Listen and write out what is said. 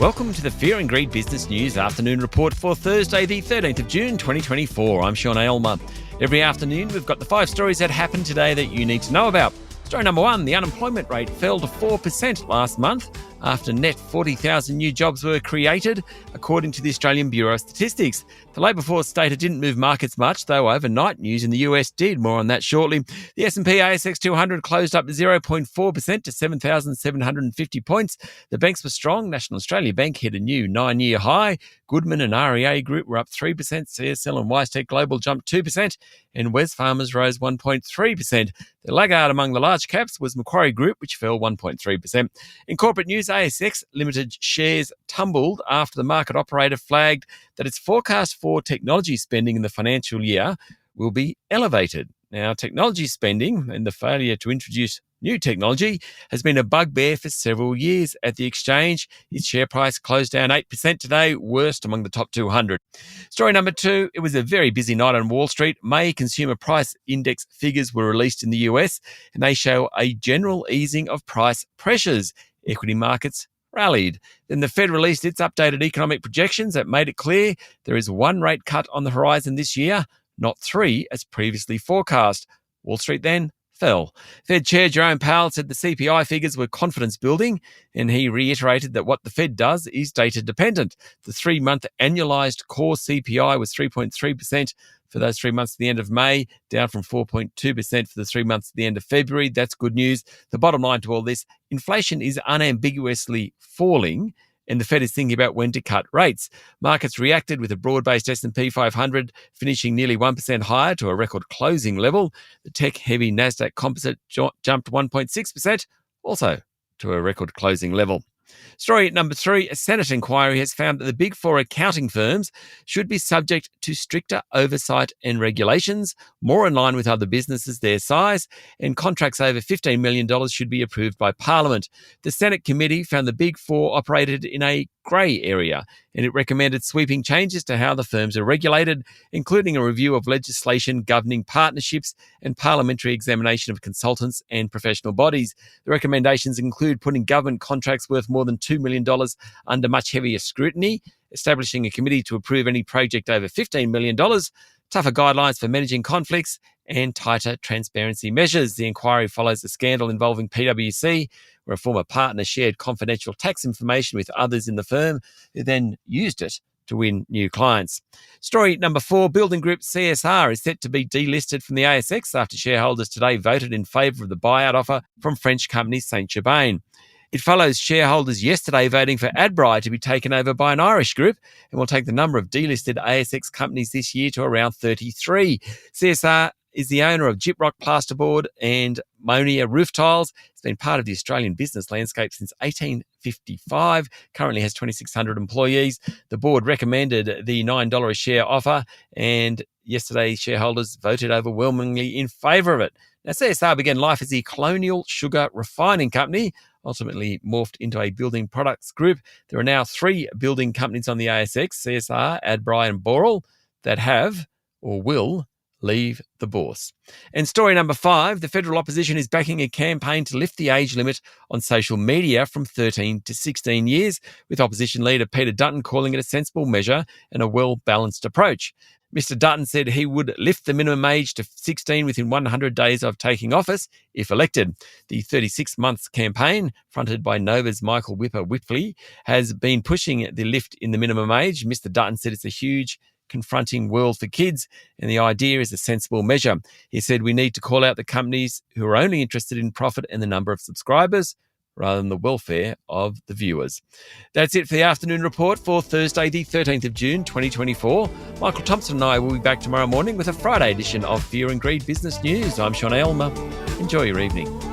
Welcome to the Fear and Greed Business News Afternoon Report for Thursday, the 13th of June, 2024. I'm Sean Aylmer. Every afternoon, we've got the 5 stories that happened today that you need to know about. Story number 1, the unemployment rate fell to 4% last month after net 40,000 new jobs were created, according to the Australian Bureau of Statistics. The labour force data didn't move markets much, though overnight news in the US did. More on that shortly. The S&P ASX 200 closed up 0.4% to 7,750 points. The banks were strong. National Australia Bank hit a new 9-year high. Goodman and REA Group were up 3%. CSL and WiseTech Global jumped 2%. And Wesfarmers rose 1.3%. The laggard among the large caps was Macquarie Group, which fell 1.3%. In corporate news, ASX Limited shares tumbled after the market operator flagged that its forecast for technology spending in the financial year will be elevated. Now, technology spending and the failure to introduce new technology has been a bugbear for several years at the exchange. Its share price closed down 8% today, worst among the top 200. Story number 2, it was a very busy night on Wall Street. May consumer price index figures were released in the US, and they show a general easing of price pressures. Equity markets rallied. Then the Fed released its updated economic projections that made it clear there is 1 rate cut on the horizon this year, not 3 as previously forecast. Wall Street then fell. Fed Chair Jerome Powell said the CPI figures were confidence building, and he reiterated that what the Fed does is data dependent. The 3-month annualized core CPI was 3.3% for those 3 months at the end of May, down from 4.2% for the 3 months at the end of February. That's good news. The bottom line to all this, inflation is unambiguously falling, and the Fed is thinking about when to cut rates. Markets reacted with a broad-based S&P 500 finishing nearly 1% higher to a record closing level. The tech-heavy Nasdaq Composite jumped 1.6%, also to a record closing level. Story number 3, a Senate inquiry has found that the Big Four accounting firms should be subject to stricter oversight and regulations, more in line with other businesses their size, and contracts over $15 million should be approved by Parliament. The Senate committee found the Big Four operated in a grey area, and it recommended sweeping changes to how the firms are regulated, including a review of legislation governing partnerships and parliamentary examination of consultants and professional bodies. The recommendations include putting government contracts worth more than $2 million under much heavier scrutiny, establishing a committee to approve any project over $15 million, tougher guidelines for managing conflicts, and tighter transparency measures. The inquiry follows a scandal involving PwC, where a former partner shared confidential tax information with others in the firm who then used it to win new clients. Story number 4, Building Group CSR is set to be delisted from the ASX after shareholders today voted in favour of the buyout offer from French company Saint-Gobain. It follows shareholders yesterday voting for Adbri to be taken over by an Irish group, and will take the number of delisted ASX companies this year to around 33. CSR is the owner of Gyprock Plasterboard and Monia Roof Tiles. It's been part of the Australian business landscape since 1855, currently has 2,600 employees. The board recommended the $9 a share offer, and yesterday shareholders voted overwhelmingly in favour of it. Now, CSR began life as the Colonial Sugar Refining Company, ultimately morphed into a building products group. There are now 3 building companies on the ASX, CSR, Adbri and Boral, that have or will leave the bourse. And story number 5, the federal opposition is backing a campaign to lift the age limit on social media from 13 to 16 years, with opposition leader Peter Dutton calling it a sensible measure and a well-balanced approach. Mr. Dutton said he would lift the minimum age to 16 within 100 days of taking office if elected. The 36-month campaign, fronted by Nova's Michael Whipper-Whitley, has been pushing the lift in the minimum age. Mr. Dutton said it's a huge confronting world for kids, and the idea is a sensible measure. He said we need to call out the companies who are only interested in profit and the number of subscribers, rather than the welfare of the viewers. That's it for the afternoon report for Thursday, the 13th of June, 2024. Michael Thompson and I will be back tomorrow morning with a Friday edition of Fear and Greed Business News. I'm Sean Aylmer. Enjoy your evening.